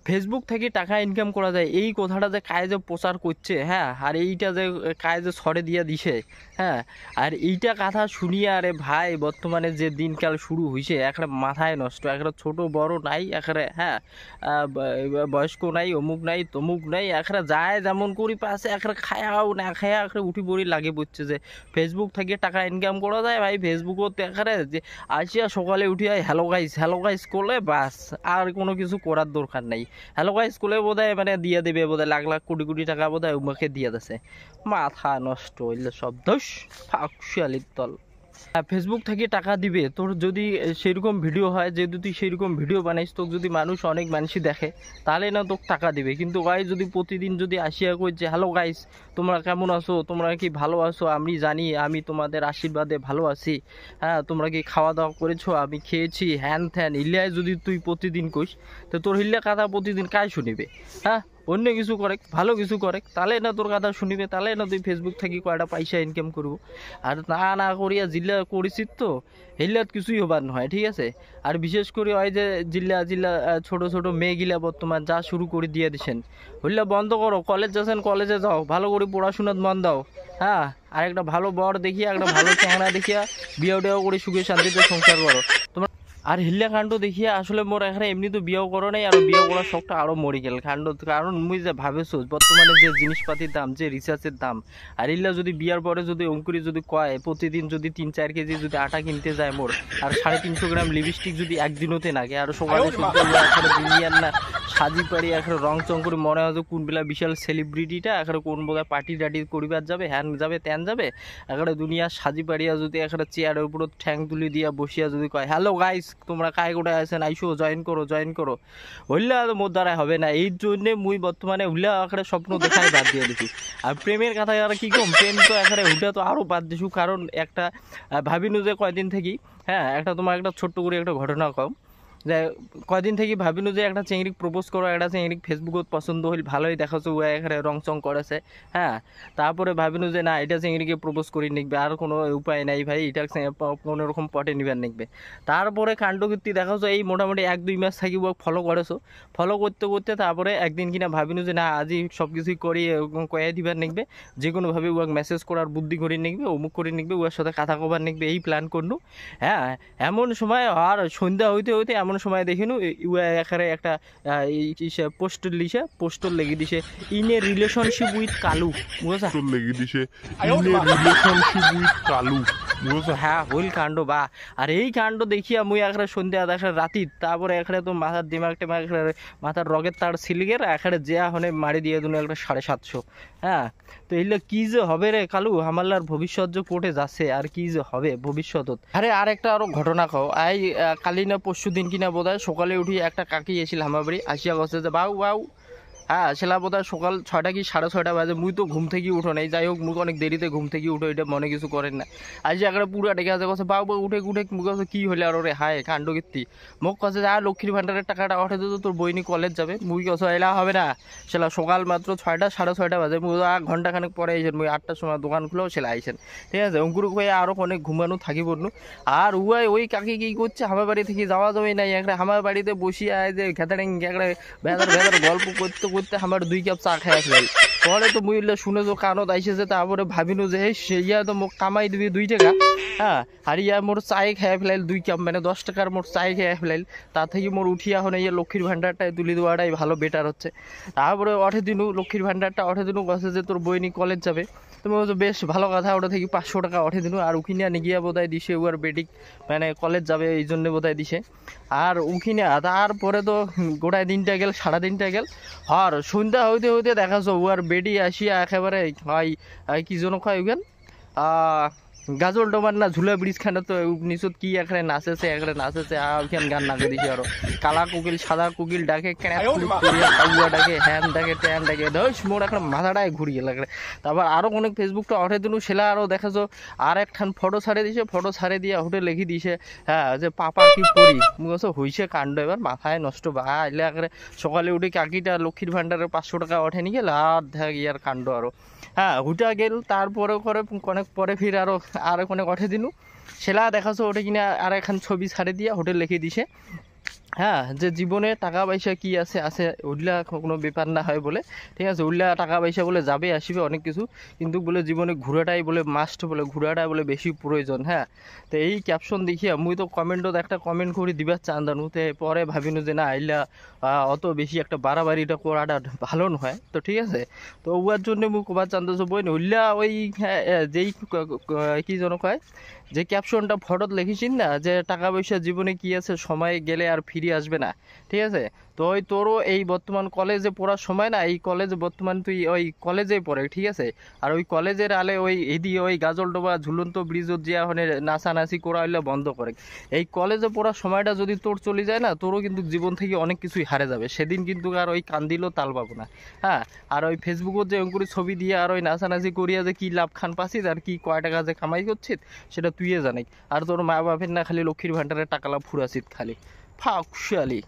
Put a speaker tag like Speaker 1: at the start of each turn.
Speaker 1: Facebook থেকে টাকা income করা যায় এই কথাটা যে কায়ে যে প্রচার করছে, হ্যাঁ, আর এইটা যে কায়ে যে ছড়ে দিয়া দিছে, হ্যাঁ, আর এইটা কথা শুনিয়ে আরে ভাই বর্তমানে যে দিনকাল শুরু হয়েছে একটা মাথায় নষ্ট, একটা ছোট বড় নাই, একটা হ্যাঁ বয়স্ক নাই, অমুক নাই তমুক নাই, একটা যায় যেমন করি পাশে একটা খায়াও না খায়া একটা উঠি পড়ি লাগে পড়ছে যে ফেসবুক থেকে টাকা ইনকাম করা যায়। ভাই ফেসবুকও এখানে যে আসিয়া সকালে উঠিয়া হ্যালো গাইস করলে বাস, আর কোনো কিছু করার দরকার নাই। হ্যালো গাইস করলে বোধহয় মানে দিয়ে দেবে, বোধহয় লাখ লাখ কোটি কোটি টাকা বোধহয় উমাকে দিয়ে দিছে। মাথা নষ্ট হইলে সব দোষ ফাঁকশালির দল। ফেসবুক থেকে টাকা দিবে তোর যদি সেরকম ভিডিও হয়, যদি তুই সেরকম ভিডিও বানাইস, তোকে যদি অনেক মানুষই দেখে, তাহলে না তোকে টাকা দিবে। কিন্তু গাইস যদি প্রতিদিন যদি আসিয়া কই যে হ্যালো গাইস তোমরা কেমন আছো, তোমরা কি ভালো আছো, আমি জানি আমি তোমাদের আশীর্বাদে ভালো আছি, হ্যাঁ তোমরা কি খাওয়া দাওয়া করেছো, আমি খেয়েছি, হ্যান ত্যান ইল্লায় যদি তুই প্রতিদিন কইস, তো তোর হিল্লা কথা প্রতিদিন কায় শুনিবে? হ্যাঁ, অন্য কিছু করে ভালো কিছু করে তাহলে না তোর কথা শুনিবে, তাহলে না তুই ফেসবুক থেকে কয়টা পয়সা ইনকাম করবো। আর না করিয়া জিল্লা করেছিস তো হিল্লাত কিছুই হবার নয়, ঠিক আছে। আর বিশেষ করে ওই যে জিল্লা জিল্লা ছোট ছোট মেয়েগিলা বর্তমান যা শুরু করে দিয়ে দিছেন, হইলে বন্ধ করো, কলেজ যাচ্ছেন কলেজে যাও, ভালো করে পড়াশোনার মন দাও, হ্যাঁ, আর একটা ভালো বর দেখিয়া একটা ভালো চেহারা দেখিয়া বিয়ে টিয়াও করে সুখে শান্তিতে সংসার করো। আর হিল্লা কাণ্ড দেখিয়া আসলে মোর এখানে এমনি তো বিয়েও করো নাই, আর বিয়ে করার শখটা আরো মরি গেল কাণ্ড। কারণ মুই যে ভাবেছো বর্তমানে যে জিনিসপাতির দাম, যে রিচার্জের দাম, আর ইল্লা যদি বিয়ার পরে যদি অঙ্কুরি যদি কয় প্রতিদিন যদি 3-4 কেজি যদি আটা কিনতে যায় মোর, আর 350 গ্রাম লিপস্টিক যদি একদিনতে নাগে, আর সকালে একটা দুনিয়ার না সাজি পারি একটা রং চং করে মনে হয় কোন বেলা বিশাল সেলিব্রিটিটা একটা কোন বোধহয় পার্টি টাটি করিবার যাবে, হ্যান যাবে ত্যান যাবে, একটা দুনিয়া সাজি পারিয়া যদি একটা চেয়ারের উপর ঠ্যাং তুলি দিয়া বসিয়া যদি কয় হ্যালো গাইস তোমরা কায় কোটায় আছেন আইসো জয়েন করো, হইলে মোর দ্বারা হবে না। এই জন্যে মুই বর্তমানে হুলা একটা স্বপ্ন দেখাই বাদ দিয়ে দিছি। আর প্রেমের কথা আর কি কম, প্রেম তো এখানে হুলা তো আরো বাদ দিছু। কারণ একটা ভাবিনু যে কয়দিন থেকে, হ্যাঁ একটা তোমার একটা ছোট্ট করে একটা ঘটনা কম, যে কয়দিন থেকে ভাবিনু যে একটা চেংড়িক প্রপোজ করো, একটা চেংড়িক ফেসবুকত পছন্দ হইল, ভালোই দেখাছো ও এখানে রং চং করেছে, হ্যাঁ, তারপরে ভাবিনু যে না এটা চেংড়িকে প্রপোজ করি নিকবে, আর কোনো উপায় নাই ভাই, এটা কোনো রকম পটে নিবার নিকবে। তারপরে কাণ্ডকীর্তি দেখাছো এই মোটামুটি 1-2 মাস থাকি ও ফলো করেছো, ফলো করতে করতে তারপরে একদিন কিনা ভাবিনু যে না আজই সব কিছুই করি কয়ে দিবার নিকবে, যে কোনোভাবে ও মেসেজ করার বুদ্ধি করে নিকবে, অমুক করে নিকবে, ওর সাথে কথা কবার নিকবে, এই প্ল্যান করনু। হ্যাঁ, এমন সময় আর সন্ধ্যা হইতে হইতে এমন সময় দেখিনু এখানে একটা পোস্টর লেগে দিছে in a relationship with Kalu, বুঝেছা
Speaker 2: লেগে দিছে in a relationship with Kalu, বুঝছো?
Speaker 1: হ্যাঁ হইল কাণ্ড বা। আর এই কাণ্ড দেখিয়া মুই এখানে সন্ধ্যা দেখা রাতি, তারপরে এখানে তো মাথার দিমাগ টেমাগ মাথার রগের তার সিলিগের এখানে যে হনে মারি দিয়ে দিল একটা 750। হ্যাঁ, তো এইগুলো কি যে হবে রে কালু, হামাল্লার ভবিষ্যৎ যে কোর্টে যাচ্ছে, আর কি যে হবে ভবিষ্যৎ। আরে আর একটা আরো ঘটনা কও, কালি না পরশু দিন কিনা বোধহয় সকালে উঠি একটা কাকি এসেছিল আমার বাড়ি, আসিয়া গেছে যে বাউ বাউ, হ্যাঁ সেলা বোধহয় সকাল 6টা কি 6:30 বাজে, মুই তো ঘুম থেকে উঠো নাই, যাই হোক মুখ অনেক দেরিতে ঘুম থেকে উঠো, এটা মনে কিছু করেন না। আজ একটা পুরা ডেকে আছে কথা বাউ বাউ উঠে উঠে মুখ কাছে কি হলে আর ওরে হায় কাণ্ড কীর্তি, মুখ কাছে যা লক্ষ্মীর ভান্ডারের টাকাটা উঠে দিত তোর বইনি কলেজ যাবে, মুই কাছে এলা হবে না, সেলা সকাল মাত্র 6টা 6:30 বাজে, মুই ঘন্টাখানেক পরে আইসেন, মুই 8টার সময় দোকান খুলেও সেলা আইসেন, ঠিক আছে, অঙ্কুর হয়ে আরও অনেক ঘুমানো থাকিব নু। আর ওই কাকি কি করছে আমার বাড়ি থেকে যাওয়া যাবে নাই, একটা আমার বাড়িতে বসিয়ে আয় যে ঘেতাড়িং একটা ভেদার ভেদার গল্প করতে করতে আমার 2 কাপ চা খাই আসলে। পরে তো মুই শুনে তো কানত আইসেছে, তারপরে ভাবিনু যে ইয়া তো মোক কামাই দিবি 2 টাকা, হ্যাঁ, আর ইয়া মোর চাই খেয়ে ফেলাইল 2 কাপ, মানে 10 টাকার মোর চাই খেয়ে ফেলাইল, তা থেকে মোর উঠিয়া হনে ইয়ে লক্ষ্মীর ভান্ডারটায় তুলি দেওয়াটাই ভালো বেটার হচ্ছে। তারপরে ওঠে দিনু লক্ষ্মীর ভান্ডারটা ওঠে দিনু কাছে যে তোর বইনি কলেজ যাবে, তুমি বেশ ভালো কথা, ওটা থেকে 500 টাকা ওঠে দিনু, আর উখিনা নিগিয়া বোধহয় দিছে ওর বেটিক, মানে কলেজ যাবে এই জন্য বোধহয় দিছে। আর উখিনা তারপরে তো গোটায় দিনটা গেল, সারা দিনটা গেল, আর সন্ধ্যা হইতে হইতে দেখাছো ও আর বেডি আসিয়া একেবারে হয় কি যেন কয় ওখান গাজল ডোবার না ঝুলা ব্রিজ খানে তো নিচত কি এখানে নাচেছে ওইখান গান নাচে দিছে, আরো কালা কোকিল সাদা কোকিল ডাকে কাউয়া ডাকে হ্যান ডাকে ট্যান ডাকে ধস মোর এখন মাথাটায় ঘুরিয়ে লাগে। তারপর আরো অনেক ফেসবুকটা অঠে দিনু সেলা আরো দেখাছো আর একখান ফটো ছাড়ে দিছে, ফটো ছাড়ে দিয়ে হোটেল লিখি দিছে, হ্যাঁ যে পাপা কি করি মুখে হইছে কাণ্ড, এবার মাথায় নষ্ট বা এলে একেবারে সকালে উঠে কাকিটা লক্ষ্মীর ভান্ডারে 500 টাকা ওঠে নিয়ে গেল, আর দেখ ইয়ার কাণ্ড আরো, হ্যাঁ হুটা গেল। তারপরে করে অনেক পরে ফির আরো অনেক ওঠে দিনু সেলা দেখাছো ওঠে কিনা আর এখন ছবি ছাড়ে দিয়া হোটেল লিখে দিছে, হ্যাঁ, যে জীবনে টাকা পয়সা কি আছে আছে ওইগুলা কোনো ব্যাপার না হয় বলে, ঠিক আছে, ওইগুলা টাকা পয়সা বলে যাবে আসবে অনেক কিছু, কিন্তু বলে জীবনে ঘোরাটাই বলে মাস্ট, বলে ঘোরাটাই বলে বেশি প্রয়োজন। হ্যাঁ, তো এই ক্যাপশন দেখিয়া মুই তো কমেন্টত একটা কমেন্ট করে দিবার চান্দানু, তে পরে ভাবিনু যে না আইলা অত বেশি একটা বাড়াবাড়িটা করাটা ভালো নয়। তো ঠিক আছে, তো ওয়ার জন্য মুই কবার চান্দাছো বই নইলা ওই হ্যাঁ, যেই কি যেন কয়, যে ক্যাপশনটা ফটোত লিখিস না যে টাকা পয়সা জীবনে কি আছে সময় গেলে আর ফিরে আসবে না, ঠিক আছে, তো ওই তোরও এই বর্তমান কলেজে পড়ার সময় না, এই কলেজে বর্তমান তুই ওই কলেজে পড়ে, ঠিক আছে, আর ওই কলেজের আলে ওই এদি ওই গাজলডোবা ঝুলন্ত ব্রিজত যে ওখানে নাচানাচি করা হইলে বন্ধ করে। এই কলেজে পড়ার সময়টা যদি তোর চলে যায় না, তোরও কিন্তু জীবন থেকে অনেক কিছুই হারে যাবে, সেদিন কিন্তু আর ওই কান্দিলেও তাল পাবো না। হ্যাঁ, আর ওই ফেসবুকত যে অঙ্কুরি ছবি দিয়ে আর ওই নাচানাচি করিয়া যে কি লাভ খান পাচ্ছিস আর কি কয় টাকা যে কামাই করছিস সেটা তুইয়ে জানিস। আর তোর মা বাপের না খালি লক্ষ্মীর ভান্ডারের টাকা লাভ ফুরাছিস খালি ফাঁকশালি।